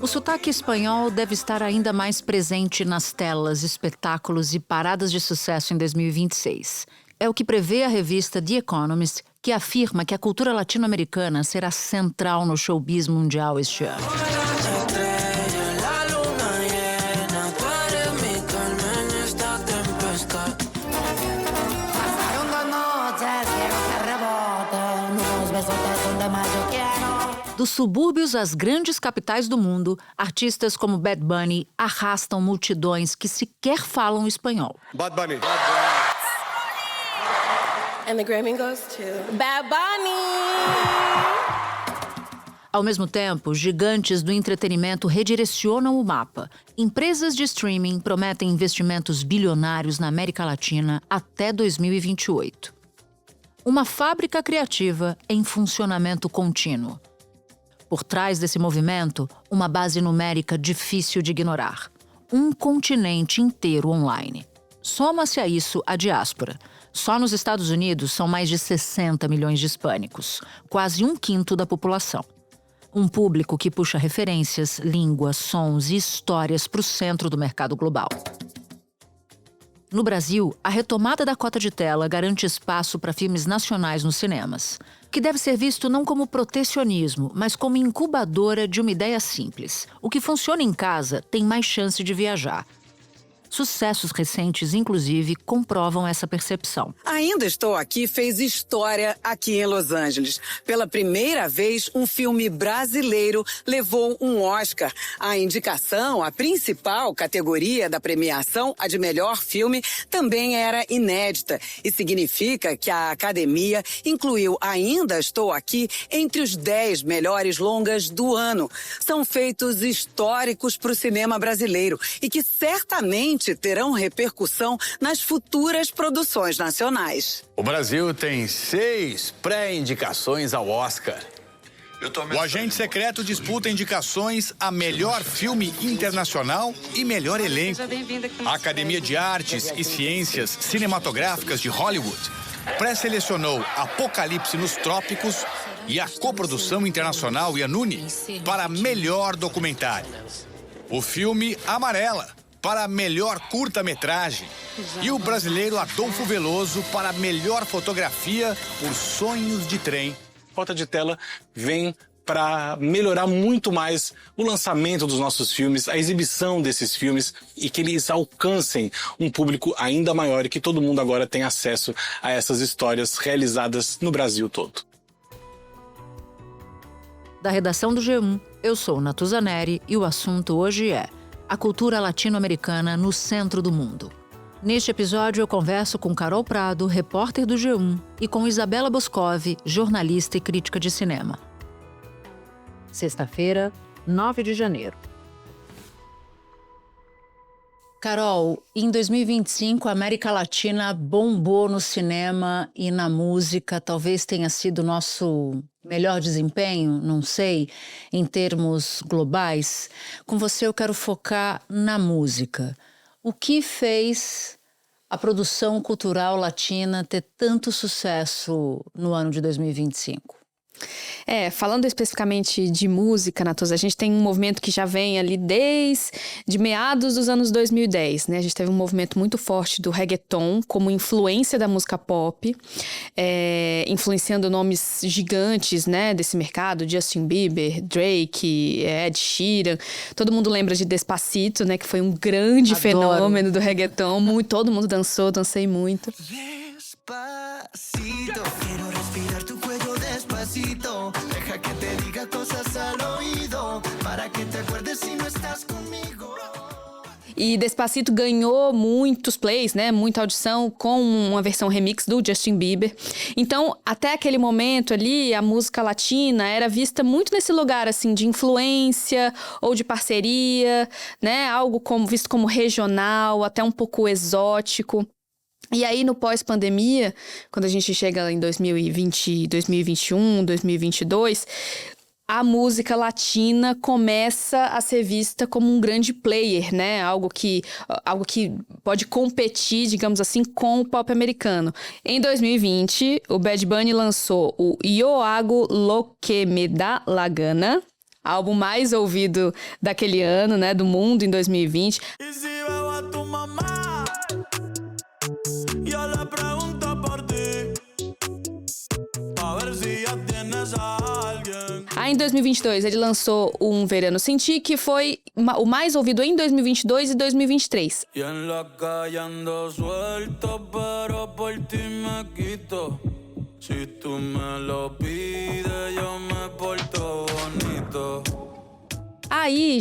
O sotaque espanhol deve estar ainda mais presente nas telas, espetáculos e paradas de sucesso em 2026. É o que prevê a revista The Economist, que afirma que a cultura latino-americana será central no showbiz mundial este ano. Dos subúrbios às grandes capitais do mundo, artistas como Bad Bunny arrastam multidões que sequer falam espanhol. Bad Bunny. And the Grammy goes to Bad Bunny! Ao mesmo tempo, gigantes do entretenimento redirecionam o mapa. Empresas de streaming prometem investimentos bilionários na América Latina até 2028. Uma fábrica criativa em funcionamento contínuo. Por trás desse movimento, uma base numérica difícil de ignorar. Um continente inteiro online. Soma-se a isso a diáspora. Só nos Estados Unidos são mais de 60 milhões de hispânicos, quase 1/5 da população. Um público que puxa referências, línguas, sons e histórias para o centro do mercado global. No Brasil, a retomada da cota de tela garante espaço para filmes nacionais nos cinemas, que deve ser visto não como protecionismo, mas como incubadora de uma ideia simples. O que funciona em casa tem mais chance de viajar. Sucessos recentes, inclusive, comprovam essa percepção. Ainda Estou Aqui fez história aqui em Los Angeles. Pela primeira vez, um filme brasileiro levou um Oscar. A indicação, a principal categoria da premiação, a de melhor filme, também era inédita e significa que a Academia incluiu Ainda Estou Aqui entre os 10 melhores longas do ano. São feitos históricos para o cinema brasileiro e que certamente terão repercussão nas futuras produções nacionais. O Brasil tem 6 pré-indicações ao Oscar. O Agente Secreto disputa indicações a melhor filme internacional e melhor elenco. A Academia de Artes e Ciências Cinematográficas de Hollywood pré-selecionou Apocalipse nos Trópicos e a coprodução internacional Yanuni para melhor documentário. O filme Amarela para melhor curta-metragem e o brasileiro Adolfo Veloso para melhor fotografia por Sonhos de Trem. Cota de tela vem para melhorar muito mais o lançamento dos nossos filmes, a exibição desses filmes e que eles alcancem um público ainda maior e que todo mundo agora tem acesso a essas histórias realizadas no Brasil todo. Da redação do G1, eu sou Natuza Neri e o assunto hoje é a cultura latino-americana no centro do mundo. Neste episódio, eu converso com Carol Prado, repórter do G1, e com Isabela Boscov, jornalista e crítica de cinema. Sexta-feira, 9 de janeiro. Carol, em 2025, a América Latina bombou no cinema e na música. Talvez tenha sido o nosso melhor desempenho, não sei, em termos globais. Com você eu quero focar na música. O que fez a produção cultural latina ter tanto sucesso no ano de 2025? Falando especificamente de música, Natuza, a gente tem um movimento que já vem ali desde meados dos anos 2010, né? A gente teve um movimento muito forte do reggaeton como influência da música pop, influenciando nomes gigantes, né, desse mercado, Justin Bieber, Drake, Ed Sheeran. Todo mundo lembra de Despacito, né, que foi um grande fenômeno do reggaeton. Todo mundo dançou, dancei muito. Despacito, quero respirar tu cuello despacito, deja que te diga cosas al oído, para que te acuerdes si no estás comigo. E Despacito ganhou muitos plays, né? Muita audição com uma versão remix do Justin Bieber. Então, até aquele momento ali, a música latina era vista muito nesse lugar, assim, de influência ou de parceria, né? Algo visto como regional, até um pouco exótico. E aí, no pós-pandemia, quando a gente chega em 2020, 2021, 2022... a música latina começa a ser vista como um grande player, né? Algo que pode competir, digamos assim, com o pop americano. Em 2020, o Bad Bunny lançou o Yo Hago Lo Que Me Da La Gana, álbum mais ouvido daquele ano, né, do mundo em 2020. Aí em 2022 ele lançou Um Verano Sem Ti, que foi o mais ouvido em 2022 e 2023. Aí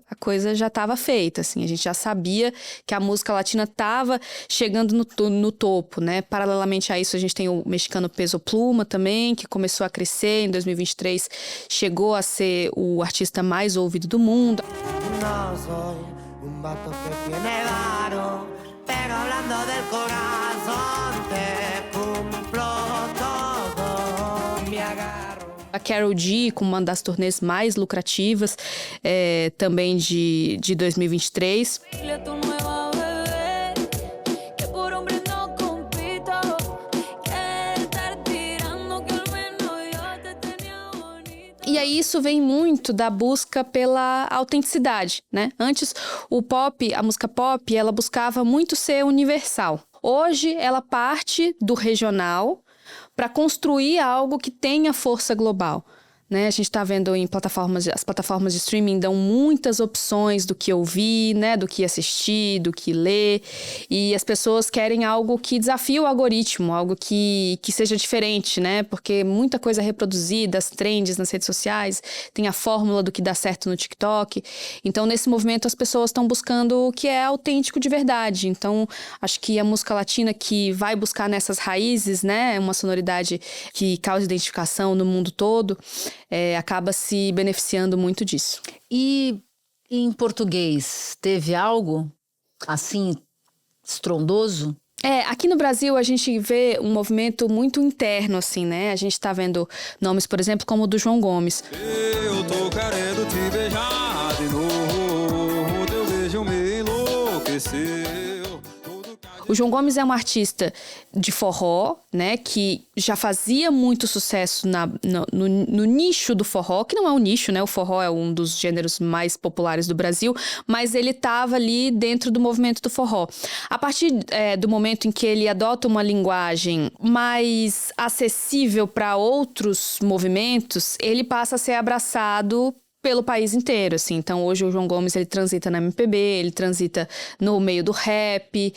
a coisa já estava feita, assim, a gente já sabia que a música latina estava chegando no topo, né? Paralelamente a isso, a gente tem o mexicano Peso Pluma também, que começou a crescer, em 2023 chegou a ser o artista mais ouvido do mundo. A Karol G, com uma das turnês mais lucrativas, também de 2023. E aí isso vem muito da busca pela autenticidade, né? Antes, a música pop, ela buscava muito ser universal. Hoje, ela parte do regional para construir algo que tenha força global. Né? A gente está vendo em as plataformas de streaming dão muitas opções do que ouvir, né? Do que assistir, do que ler. E as pessoas querem algo que desafie o algoritmo, algo que seja diferente, né? Porque muita coisa é reproduzida, as trends nas redes sociais, tem a fórmula do que dá certo no TikTok. Então, nesse movimento, as pessoas estão buscando o que é autêntico de verdade. Então, acho que a música latina que vai buscar nessas raízes, né? Uma sonoridade que causa identificação no mundo todo, acaba se beneficiando muito disso. E em português, teve algo assim estrondoso? Aqui no Brasil a gente vê um movimento muito interno, assim, né? A gente tá vendo nomes, por exemplo, como o do João Gomes. Eu tô querendo te beijar de novo, teu beijo me enlouqueceu. O João Gomes é um artista de forró, né, que já fazia muito sucesso no nicho do forró, que não é um nicho, né, o forró é um dos gêneros mais populares do Brasil, mas ele estava ali dentro do movimento do forró. A partir do momento em que ele adota uma linguagem mais acessível para outros movimentos, ele passa a ser abraçado pelo país inteiro, assim. Então, hoje o João Gomes, ele transita na MPB, ele transita no meio do rap,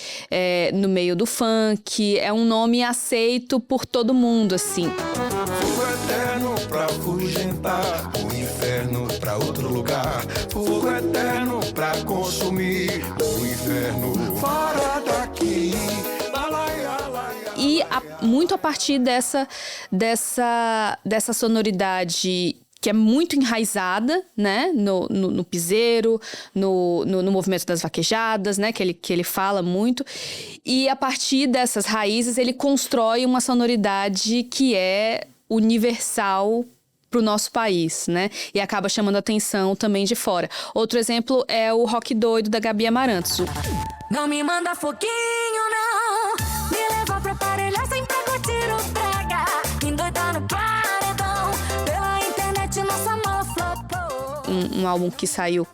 no meio do funk. É um nome aceito por todo mundo, assim. Fogo eterno pra afugentar, o inferno pra outro lugar. Fogo eterno pra consumir, o inferno fora daqui. E muito a partir dessa sonoridade que é muito enraizada, né, no piseiro, no movimento das vaquejadas, né, que ele fala muito. E a partir dessas raízes, ele constrói uma sonoridade que é universal para o nosso país, né, e acaba chamando atenção também de fora. Outro exemplo é o Rock Doido, da Gabi Amarantos. Não me manda foguinho, não, me leva pra aparelhar sem pra curtir o brega, endoidar no paredão, pela internet nossa mala flopou. Um álbum que saiu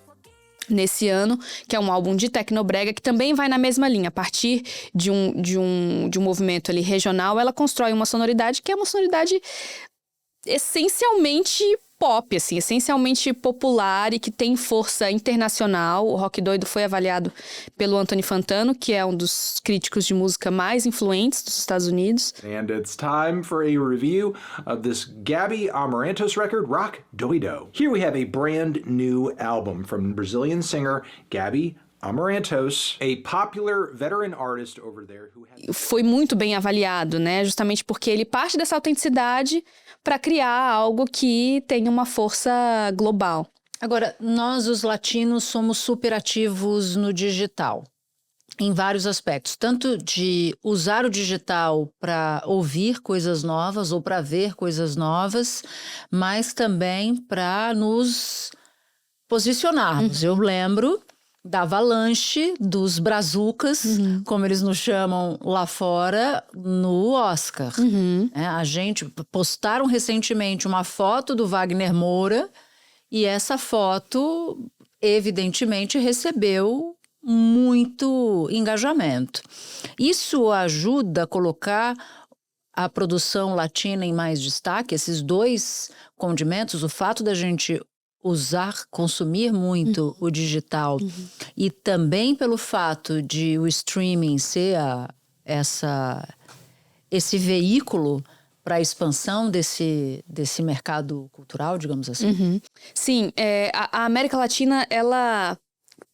nesse ano, que é um álbum de tecnobrega, que também vai na mesma linha. A partir de um movimento ali regional, ela constrói uma sonoridade que é uma sonoridade essencialmente pop, assim, essencialmente popular e que tem força internacional. O Rock Doido foi avaliado pelo Anthony Fantano, que é um dos críticos de música mais influentes dos Estados Unidos. And it's time for a review of this Gabi Amarantos record, Rock Doido. Here we have a brand new album from Brazilian singer Gabi Amarantos, a popular veteran artist over there who has... Foi muito bem avaliado, né? Justamente porque ele parte dessa autenticidade para criar algo que tenha uma força global. Agora, nós, os latinos, somos super ativos no digital, em vários aspectos. Tanto de usar o digital para ouvir coisas novas ou para ver coisas novas, mas também para nos posicionarmos. Eu lembro da avalanche dos brazucas, como eles nos chamam lá fora, no Oscar. A gente postaram recentemente uma foto do Wagner Moura E essa foto, evidentemente, recebeu muito engajamento. Isso ajuda a colocar a produção latina em mais destaque, esses dois condimentos, o fato da gente consumir muito o digital e também pelo fato de o streaming ser esse veículo para a expansão desse mercado cultural, digamos assim. Sim, a América Latina, ela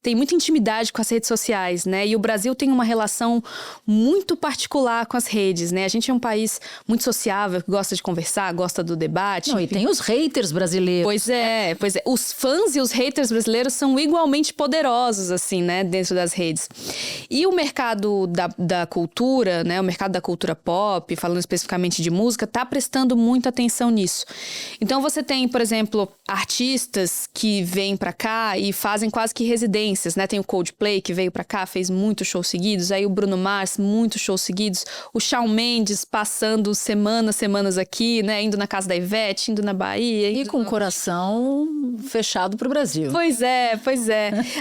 tem muita intimidade com as redes sociais, né? E o Brasil tem uma relação muito particular com as redes, né? A gente é um país muito sociável, que gosta de conversar, gosta do debate. Não, e tem os haters brasileiros. Pois é. Os fãs e os haters brasileiros são igualmente poderosos, assim, né? Dentro das redes. E o mercado da cultura, né? O mercado da cultura pop, falando especificamente de música, tá prestando muita atenção nisso. Então você tem, por exemplo, artistas que vêm pra cá e fazem quase que residências, né? Tem o Coldplay, que veio pra cá, fez muitos shows seguidos. Aí o Bruno Mars, muitos shows seguidos. O Shawn Mendes passando semanas aqui, né? Indo na casa da Ivete, indo na Bahia. E com o coração fechado pro Brasil. Pois é.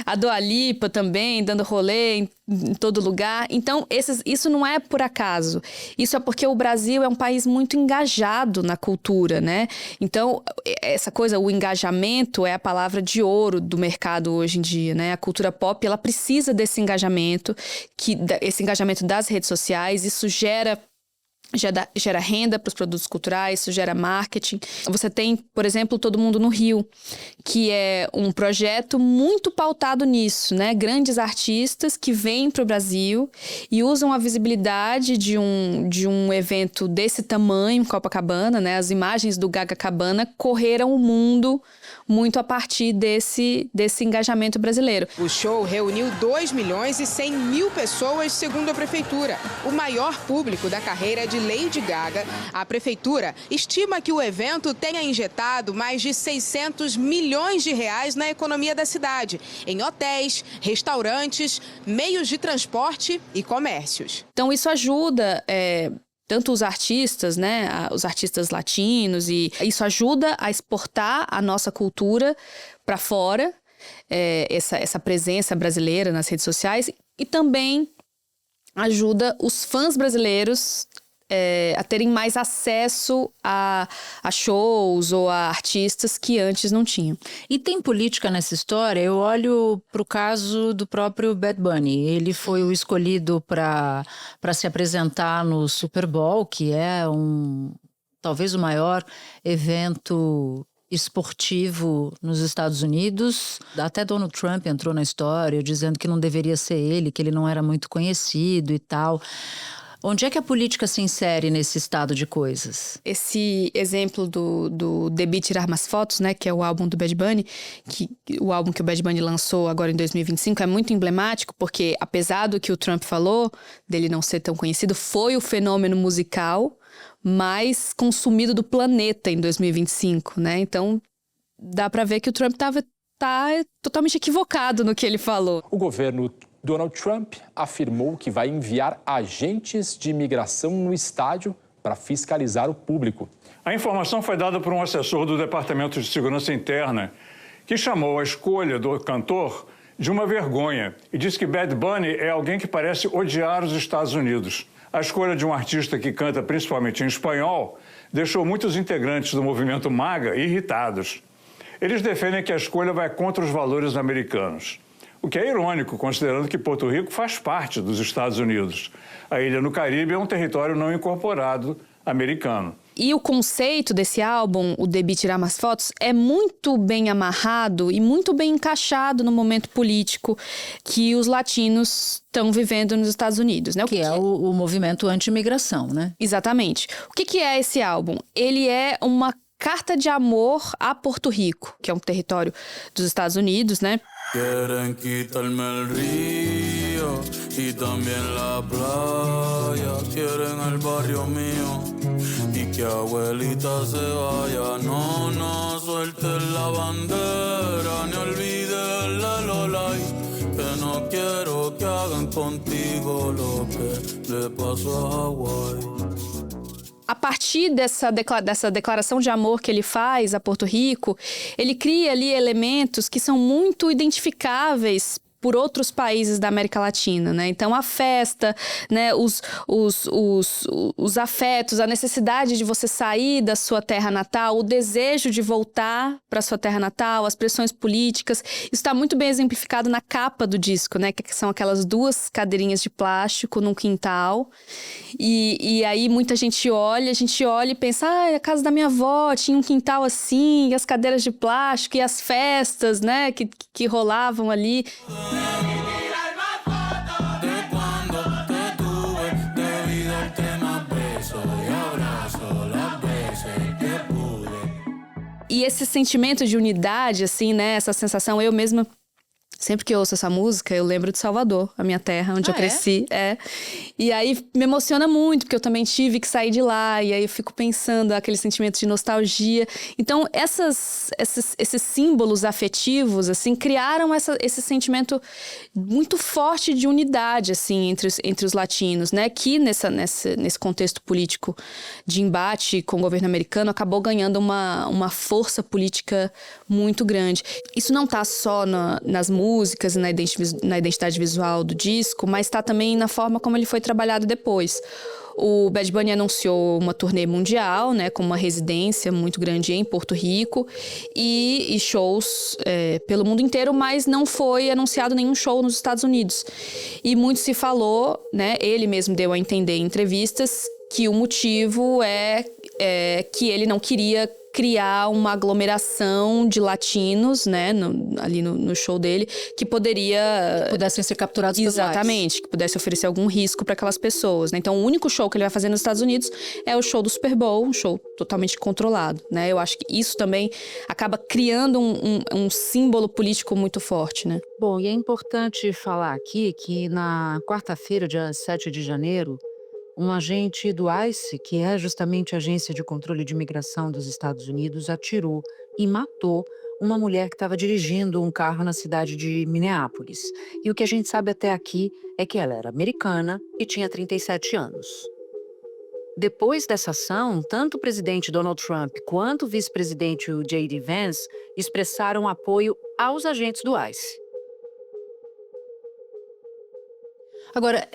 A Dua Lipa também, dando rolê em todo lugar. Então, isso não é por acaso. Isso é porque o Brasil é um país muito engajado na cultura, né? Então, essa coisa, o engajamento é a palavra de ouro do mercado hoje em dia, né? A cultura pop, ela precisa desse engajamento, esse engajamento das redes sociais. Isso gera renda para os produtos culturais, isso gera marketing. Você tem, por exemplo, Todo Mundo no Rio, que é um projeto muito pautado nisso, né? Grandes artistas que vêm para o Brasil e usam a visibilidade de um evento desse tamanho, Copacabana, né? As imagens do Gaga Cabana correram o mundo muito a partir desse engajamento brasileiro. O show reuniu 2.100.000 pessoas, segundo a prefeitura, o maior público da carreira de Lady Gaga. A prefeitura estima que o evento tenha injetado mais de 600 milhões de reais na economia da cidade, em hotéis, restaurantes, meios de transporte e comércios. Então isso ajuda tanto os artistas, né, os artistas latinos, e isso ajuda a exportar a nossa cultura para fora, essa presença brasileira nas redes sociais, e também ajuda os fãs brasileiros a terem mais acesso a shows ou a artistas que antes não tinham. E tem política nessa história? Eu olho para o caso do próprio Bad Bunny. Ele foi o escolhido para se apresentar no Super Bowl, que é talvez o maior evento esportivo nos Estados Unidos. Até Donald Trump entrou na história, dizendo que não deveria ser ele, que ele não era muito conhecido e tal. Onde é que a política se insere nesse estado de coisas? Esse exemplo do Debí Tirar Más Fotos, né, que é o álbum do Bad Bunny, o álbum que o Bad Bunny lançou agora em 2025, é muito emblemático, porque apesar do que o Trump falou, dele não ser tão conhecido, foi o fenômeno musical mais consumido do planeta em 2025, né? Então, dá pra ver que o Trump tá totalmente equivocado no que ele falou. O governo Donald Trump afirmou que vai enviar agentes de imigração no estádio para fiscalizar o público. A informação foi dada por um assessor do Departamento de Segurança Interna, que chamou a escolha do cantor de uma vergonha e disse que Bad Bunny é alguém que parece odiar os Estados Unidos. A escolha de um artista que canta principalmente em espanhol deixou muitos integrantes do movimento MAGA irritados. Eles defendem que a escolha vai contra os valores americanos. O que é irônico, considerando que Porto Rico faz parte dos Estados Unidos. A ilha no Caribe é um território não incorporado americano. E o conceito desse álbum, o Debí Tirar Más Fotos, é muito bem amarrado e muito bem encaixado no momento político que os latinos estão vivendo nos Estados Unidos, né? Que é o movimento anti-imigração, né? Exatamente. O que é esse álbum? Ele é uma carta de amor a Porto Rico, que é um território dos Estados Unidos, né? Quieren quitarme el río y también la playa. Quieren el barrio mío y que abuelita se vaya. No, no sueltes la bandera ni olvides la Lolay. Que no quiero que hagan contigo lo que le pasó a Hawái. a partir dessa declaração de amor que ele faz a Porto Rico, ele cria ali elementos que são muito identificáveis por outros países da América Latina, né? Então, a festa, né? Os afetos, a necessidade de você sair da sua terra natal, o desejo de voltar para sua terra natal, as pressões políticas. Isso está muito bem exemplificado na capa do disco, né? Que são aquelas 2 cadeirinhas de plástico num quintal. E aí muita gente olha e pensa, a casa da minha avó tinha um quintal assim, e as cadeiras de plástico, e as festas, né? Que rolavam ali. E esse sentimento de unidade, assim, né? Essa sensação, eu mesma, sempre que eu ouço essa música, eu lembro de Salvador, a minha terra, onde eu cresci. E aí me emociona muito, porque eu também tive que sair de lá. E aí eu fico pensando aquele sentimento de nostalgia. Então, esses símbolos afetivos, assim, criaram esse sentimento muito forte de unidade, assim, entre os latinos, né? Que nesse contexto político de embate com o governo americano acabou ganhando uma força política muito grande. Isso não está só nas músicas e na identidade visual do disco, mas está também na forma como ele foi trabalhado depois. O Bad Bunny anunciou uma turnê mundial, né, com uma residência muito grande em Porto Rico e shows pelo mundo inteiro, mas não foi anunciado nenhum show nos Estados Unidos. E muito se falou, né, ele mesmo deu a entender em entrevistas que o motivo é que ele não queria criar uma aglomeração de latinos, né, ali no show dele, que pudessem ser capturados pelos ICE. Exatamente, que pudesse oferecer algum risco para aquelas pessoas, né? Então, o único show que ele vai fazer nos Estados Unidos é o show do Super Bowl, um show totalmente controlado, né? Eu acho que isso também acaba criando um símbolo político muito forte, né? Bom, e é importante falar aqui que na quarta-feira, dia 7 de janeiro, um agente do ICE, que é justamente a Agência de Controle de Imigração dos Estados Unidos, atirou e matou uma mulher que estava dirigindo um carro na cidade de Minneapolis. E o que a gente sabe até aqui é que ela era americana e tinha 37 anos. Depois dessa ação, tanto o presidente Donald Trump quanto o vice-presidente J.D. Vance expressaram apoio aos agentes do ICE. Agora,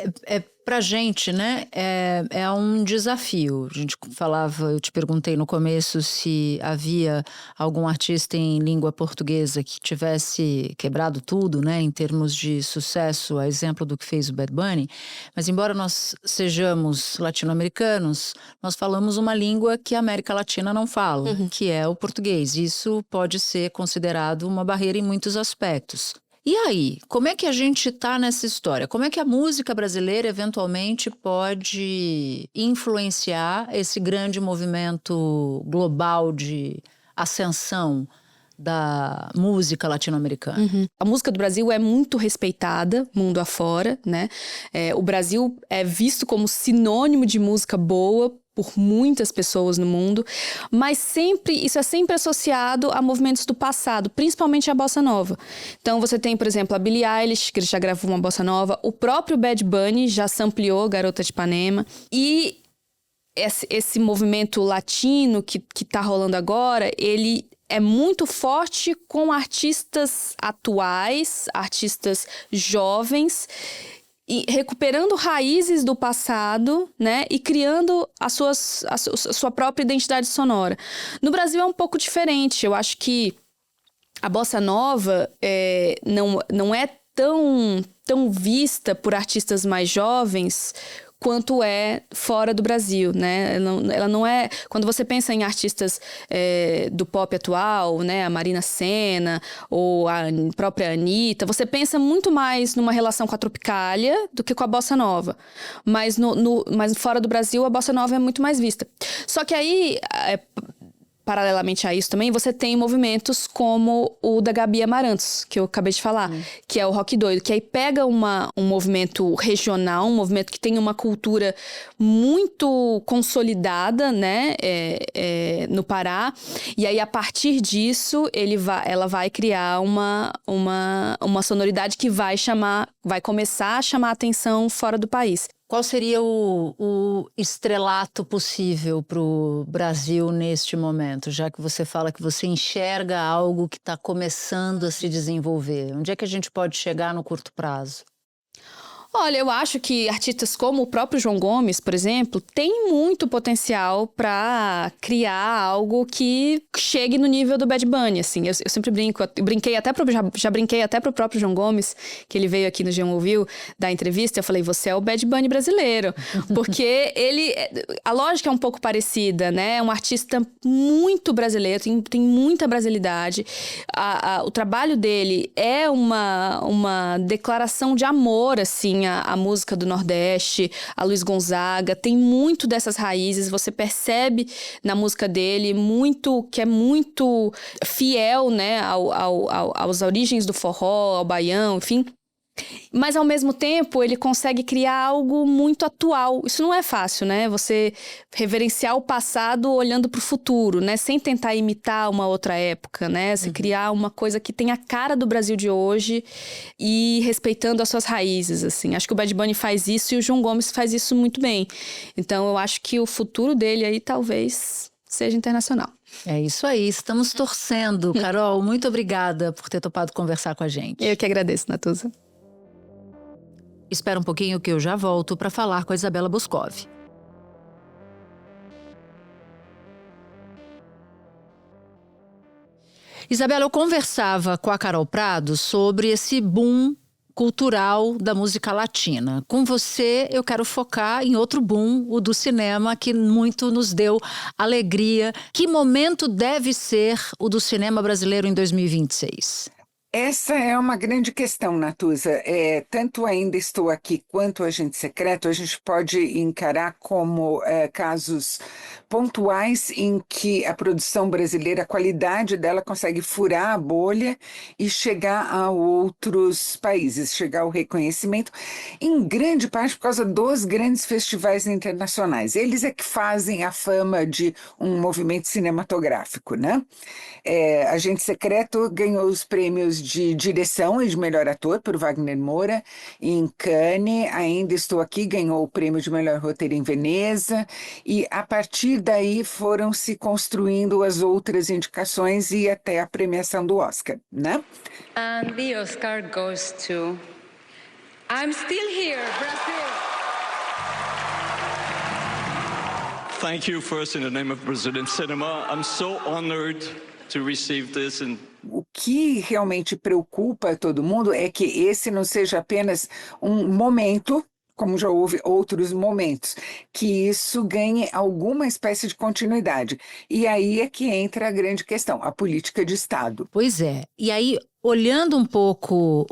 pra gente, né, é um desafio. A gente falava, eu te perguntei no começo se havia algum artista em língua portuguesa que tivesse quebrado tudo, né, em termos de sucesso, a exemplo do que fez o Bad Bunny. Mas embora nós sejamos latino-americanos, nós falamos uma língua que a América Latina não fala, que é o português. Isso pode ser considerado uma barreira em muitos aspectos. E aí, como é que a gente está nessa história? Como é que a música brasileira eventualmente pode influenciar esse grande movimento global de ascensão da música latino-americana? A música do Brasil é muito respeitada mundo afora, né? O Brasil é visto como sinônimo de música boa por muitas pessoas no mundo, mas isso é sempre associado a movimentos do passado, principalmente a bossa nova. Então você tem, por exemplo, a Billie Eilish, que ele já gravou uma bossa nova, o próprio Bad Bunny já sampleou Garota de Ipanema, e esse movimento latino que tá rolando agora, ele é muito forte com artistas atuais, artistas jovens, e recuperando raízes do passado, né, e criando a sua própria identidade sonora. No Brasil é um pouco diferente. Eu acho que a bossa nova não é tão vista por artistas mais jovens quanto é fora do Brasil, né? Ela não é... Quando você pensa em artistas do pop atual, né? A Marina Sena ou a própria Anitta, você pensa muito mais numa relação com a Tropicália do que com a bossa nova. Mas fora do Brasil, a bossa nova é muito mais vista. Só que aí... Paralelamente a isso também, você tem movimentos como o da Gabi Amarantos, que eu acabei de falar, que é o Rock Doido, que aí pega um movimento regional, um movimento que tem uma cultura muito consolidada, né, no Pará, e aí a partir disso ela vai criar uma sonoridade que vai começar a chamar a atenção fora do país. Qual seria o estrelato possível para o Brasil neste momento, já que você fala que você enxerga algo que está começando a se desenvolver? Onde é que a gente pode chegar no curto prazo? Olha, eu acho que artistas como o próprio João Gomes, por exemplo, têm muito potencial para criar algo que chegue no nível do Bad Bunny, assim. Eu sempre brinco, já brinquei até pro próprio João Gomes, que ele veio aqui no G1 Ouviu dar entrevista, eu falei, você é o Bad Bunny brasileiro, porque a lógica é um pouco parecida, né? É um artista muito brasileiro, tem muita brasilidade. O trabalho dele é uma declaração de amor, assim, a música do Nordeste, a Luiz Gonzaga, tem muito dessas raízes, você percebe na música dele que é muito fiel, né, às origens do forró, ao baião, enfim. Mas, ao mesmo tempo, ele consegue criar algo muito atual. Isso não é fácil, né? Você reverenciar o passado olhando para o futuro, né? Sem tentar imitar uma outra época, né? Você criar uma coisa que tem a cara do Brasil de hoje e respeitando as suas raízes, assim. Acho que o Bad Bunny faz isso e o João Gomes faz isso muito bem. Então, eu acho que o futuro dele aí talvez seja internacional. É isso aí, estamos torcendo. Carol, muito obrigada por ter topado conversar com a gente. Eu que agradeço, Natuza. Espera um pouquinho que eu já volto para falar com a Isabela Boscov. Isabela, eu conversava com a Carol Prado sobre esse boom cultural da música latina. Com você, eu quero focar em outro boom, o do cinema, que muito nos deu alegria. Que momento deve ser o do cinema brasileiro em 2026? Essa é uma grande questão, Natuza. Tanto Ainda Estou Aqui quanto Agente Secreto, a gente pode encarar como casos pontuais em que a produção brasileira, a qualidade dela consegue furar a bolha e chegar a outros países, chegar ao reconhecimento, em grande parte por causa dos grandes festivais internacionais. Eles é que fazem a fama de um movimento cinematográfico, né? Agente Secreto ganhou os prêmios de direção e de melhor ator por Wagner Moura em Cannes. Ainda Estou Aqui ganhou o prêmio de melhor roteiro em Veneza, e a partir daí foram se construindo as outras indicações e até a premiação do Oscar, né? And the Oscar goes to I'm Still Here, Brazil. Thank you first in the name of Brazilian cinema. I'm so honored to receive this. O que realmente preocupa todo mundo é que esse não seja apenas um momento, como já houve outros momentos, que isso ganhe alguma espécie de continuidade. E aí é que entra a grande questão, a política de Estado. Pois é. E aí, olhando um pouco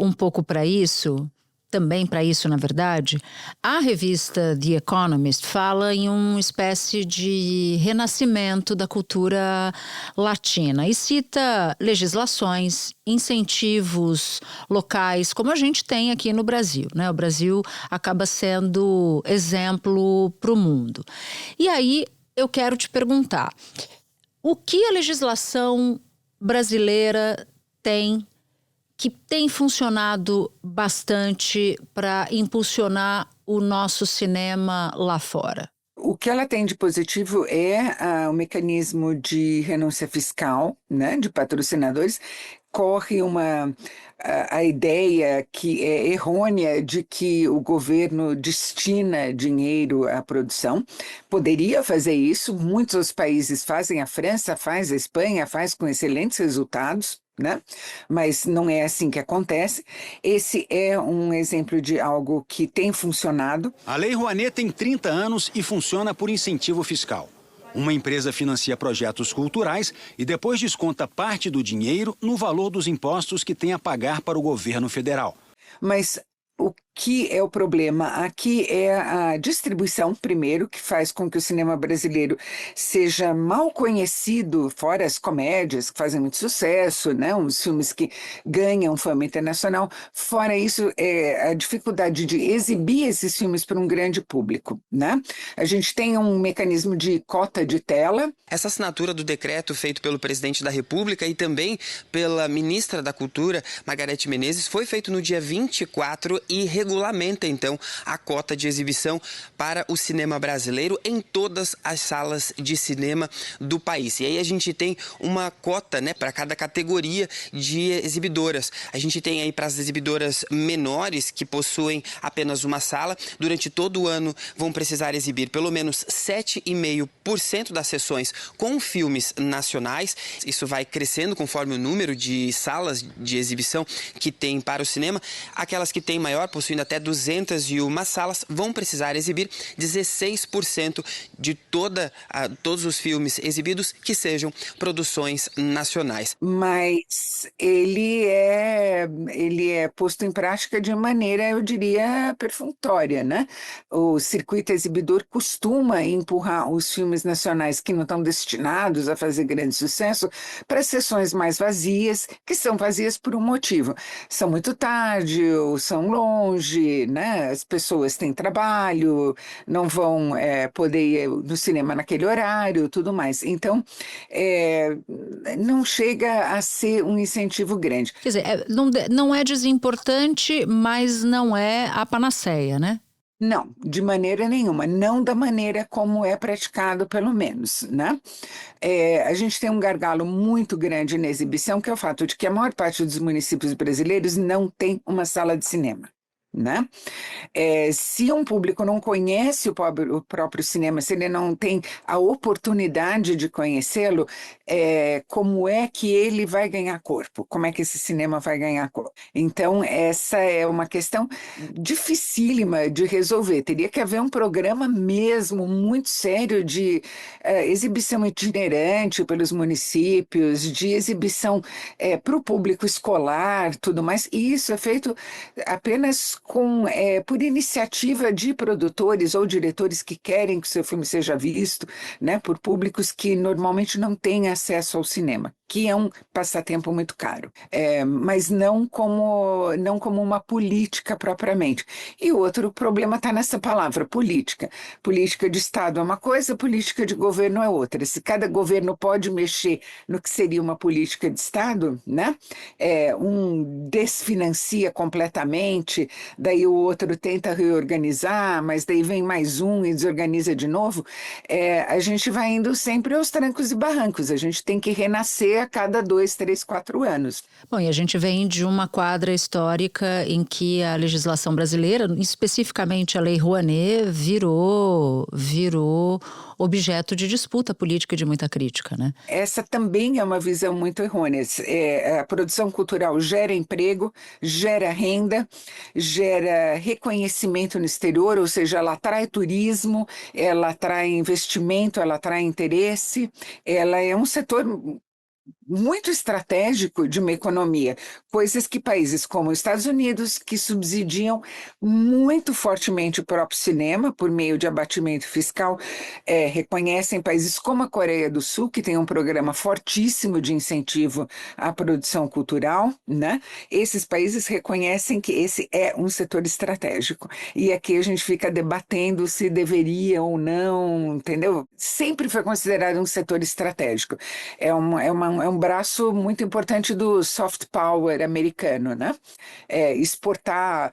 para isso, também para isso, na verdade, a revista The Economist fala em uma espécie de renascimento da cultura latina e cita legislações, incentivos locais, como a gente tem aqui no Brasil, né? O Brasil acaba sendo exemplo para o mundo. E aí eu quero te perguntar, o que a legislação brasileira que tem funcionado bastante para impulsionar o nosso cinema lá fora? O que ela tem de positivo é o mecanismo de renúncia fiscal, né, de patrocinadores. Corre a ideia que é errônea de que o governo destina dinheiro à produção. Poderia fazer isso, muitos países fazem, a França faz, a Espanha faz com excelentes resultados, né? Mas não é assim que acontece. Esse é um exemplo de algo que tem funcionado. A Lei Rouanet tem 30 anos e funciona por incentivo fiscal. Uma empresa financia projetos culturais e depois desconta parte do dinheiro no valor dos impostos que tem a pagar para o governo federal. Mas o que é o problema aqui é a distribuição, primeiro, que faz com que o cinema brasileiro seja mal conhecido, fora as comédias que fazem muito sucesso, né? Uns filmes que ganham fama internacional. Fora isso, a dificuldade de exibir esses filmes para um grande público, né? A gente tem um mecanismo de cota de tela. Essa assinatura do decreto feito pelo presidente da República e também pela ministra da Cultura, Margarete Menezes, foi feito no dia 24 e regulamenta, então, a cota de exibição para o cinema brasileiro em todas as salas de cinema do país. E aí a gente tem uma cota, né, para cada categoria de exibidoras. A gente tem aí para as exibidoras menores, que possuem apenas uma sala, durante todo o ano vão precisar exibir pelo menos 7,5% das sessões com filmes nacionais. Isso vai crescendo conforme o número de salas de exibição que tem para o cinema. Aquelas que têm maior, possuindo até 201 salas, vão precisar exibir 16% de todos os filmes exibidos que sejam produções nacionais. Mas ele é posto em prática de maneira, eu diria, perfunctória, né? O circuito exibidor costuma empurrar os filmes nacionais que não estão destinados a fazer grande sucesso para sessões mais vazias, que são vazias por um motivo. São muito tarde ou são longe, né? As pessoas têm trabalho, não vão poder ir no cinema naquele horário, tudo mais. Então, não chega a ser um incentivo grande. Quer dizer, não é desimportante, mas não é a panaceia, né? Não, de maneira nenhuma, não da maneira como é praticado, pelo menos, né? A gente tem um gargalo muito grande na exibição, que é o fato de que a maior parte dos municípios brasileiros não tem uma sala de cinema, né? Se um público não conhece o próprio cinema, se ele não tem a oportunidade de conhecê-lo, como é que ele vai ganhar corpo? Como é que esse cinema vai ganhar corpo? Então, essa é uma questão dificílima de resolver. Teria que haver um programa mesmo muito sério de exibição itinerante pelos municípios, de exibição para o público escolar, tudo mais. E isso é feito apenas por iniciativa de produtores ou diretores que querem que o seu filme seja visto, né, por públicos que normalmente não têm acesso ao cinema, que é um passatempo muito caro, mas não como uma política propriamente. E outro problema está nessa palavra, política. Política de Estado é uma coisa, política de governo é outra. Se cada governo pode mexer no que seria uma política de Estado, né, um desfinancia completamente, daí o outro tenta reorganizar, mas daí vem mais um e desorganiza de novo, a gente vai indo sempre aos trancos e barrancos. A gente tem que renascer a cada 2, 3, 4 anos. Bom, e a gente vem de uma quadra histórica em que a legislação brasileira, especificamente a Lei Rouanet, virou objeto de disputa política e de muita crítica, né? Essa também é uma visão muito errônea. A produção cultural gera emprego, gera renda, gera reconhecimento no exterior, ou seja, ela atrai turismo, ela atrai investimento, ela atrai interesse, ela é um setor muito estratégico de uma economia, coisas que países como os Estados Unidos, que subsidiam muito fortemente o próprio cinema por meio de abatimento fiscal, reconhecem. Países como a Coreia do Sul, que tem um programa fortíssimo de incentivo à produção cultural, né? Esses países reconhecem que esse é um setor estratégico. E aqui a gente fica debatendo se deveria ou não, entendeu? Sempre foi considerado um setor estratégico. É um braço muito importante do soft power americano, né? Exportar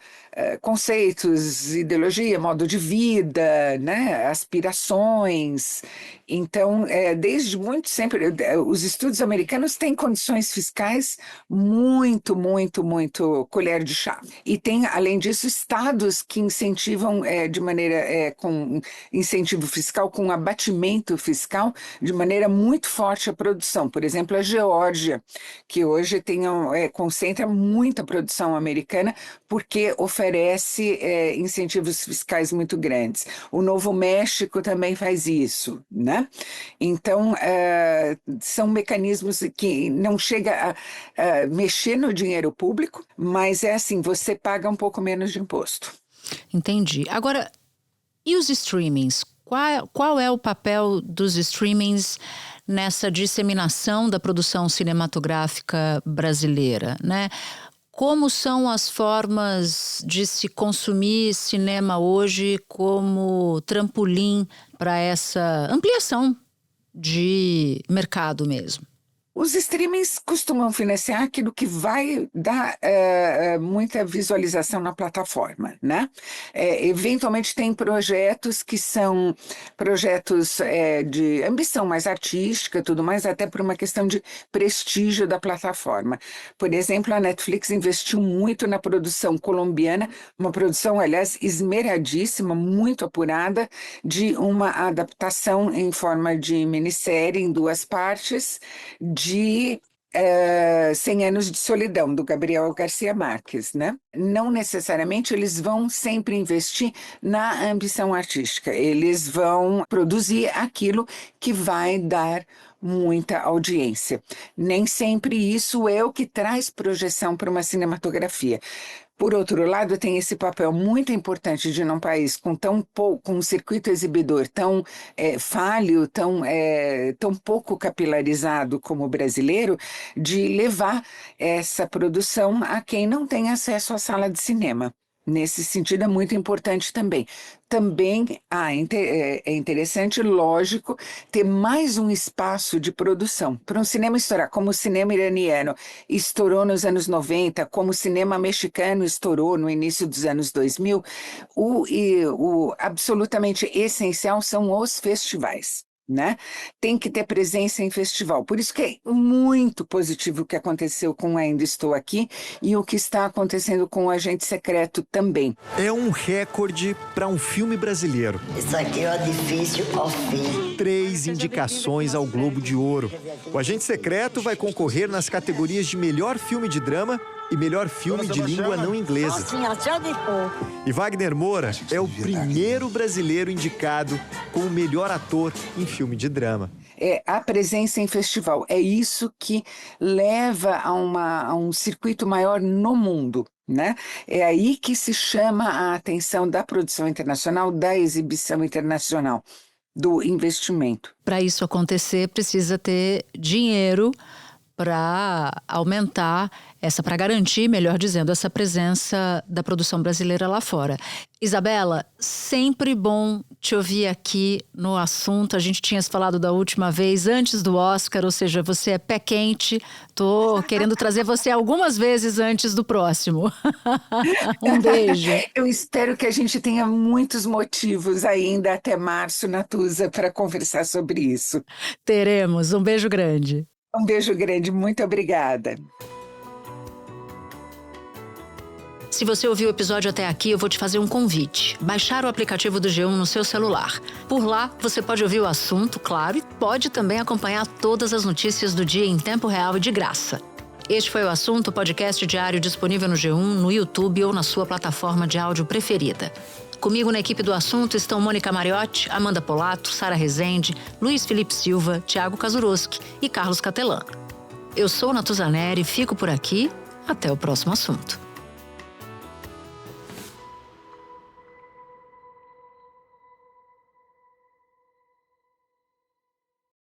conceitos, ideologia, modo de vida, né? Aspirações. Então, desde muito sempre, os estudos americanos têm condições fiscais muito, muito, muito colher de chá. E tem, além disso, estados que incentivam de maneira, com incentivo fiscal, com abatimento fiscal, de maneira muito forte a produção. Por exemplo, a Geórgia, que hoje concentra muita produção americana, porque oferece incentivos fiscais muito grandes. O Novo México também faz isso, né? Então, são mecanismos que não chega a mexer no dinheiro público, mas é assim, você paga um pouco menos de imposto. Entendi. Agora, e os streamings? Qual é o papel dos streamings nessa disseminação da produção cinematográfica brasileira, né? Como são as formas de se consumir cinema hoje como trampolim para essa ampliação de mercado mesmo? Os streamings costumam financiar aquilo que vai dar muita visualização na plataforma, né? Eventualmente tem projetos que são projetos de ambição mais artística, tudo mais, até por uma questão de prestígio da plataforma. Por exemplo, a Netflix investiu muito na produção colombiana, uma produção, aliás, esmeradíssima, muito apurada, de uma adaptação em forma de minissérie em 2 partes, de 100 Anos de Solidão, do Gabriel Garcia Marques, né? Não necessariamente eles vão sempre investir na ambição artística, eles vão produzir aquilo que vai dar muita audiência. Nem sempre isso é o que traz projeção para uma cinematografia. Por outro lado, tem esse papel muito importante de num país com um circuito exibidor tão falho, tão pouco capilarizado como o brasileiro, de levar essa produção a quem não tem acesso à sala de cinema. Nesse sentido, é muito importante também. Também é interessante, lógico, ter mais um espaço de produção. Para um cinema estourar, como o cinema iraniano estourou nos anos 90, como o cinema mexicano estourou no início dos anos 2000, o absolutamente essencial são os festivais. Né? Tem que ter presença em festival. Por isso que é muito positivo o que aconteceu com Ainda Estou Aqui e o que está acontecendo com o Agente Secreto também. É um recorde para um filme brasileiro. Isso aqui é difícil ao fim. 3 indicações ao Globo de Ouro. O Agente Secreto vai concorrer nas categorias de melhor filme de drama e melhor filme de língua não inglesa. E Wagner Moura é o primeiro brasileiro indicado como melhor ator em filme de drama. A presença em festival, é isso que leva a um circuito maior no mundo. Né? É aí que se chama a atenção da produção internacional, da exibição internacional, do investimento. Para isso acontecer, precisa ter dinheiro para aumentar para garantir, melhor dizendo, essa presença da produção brasileira lá fora. Isabela, sempre bom te ouvir aqui no assunto. A gente tinha falado da última vez, antes do Oscar, ou seja, você é pé quente. Tô querendo trazer você algumas vezes antes do próximo. Um beijo. Eu espero que a gente tenha muitos motivos ainda até março, Natuza, para conversar sobre isso. Teremos. Um beijo grande. Um beijo grande, muito obrigada. Se você ouviu o episódio até aqui, eu vou te fazer um convite. Baixar o aplicativo do G1 no seu celular. Por lá, você pode ouvir o assunto, claro, e pode também acompanhar todas as notícias do dia em tempo real e de graça. Este foi o Assunto, podcast diário disponível no G1, no YouTube ou na sua plataforma de áudio preferida. Comigo na equipe do Assunto estão Mônica Mariotti, Amanda Polato, Sara Rezende, Luiz Felipe Silva, Thiago Kazuroski e Carlos Catelan. Eu sou Natuza Neri, fico por aqui. Até o próximo assunto.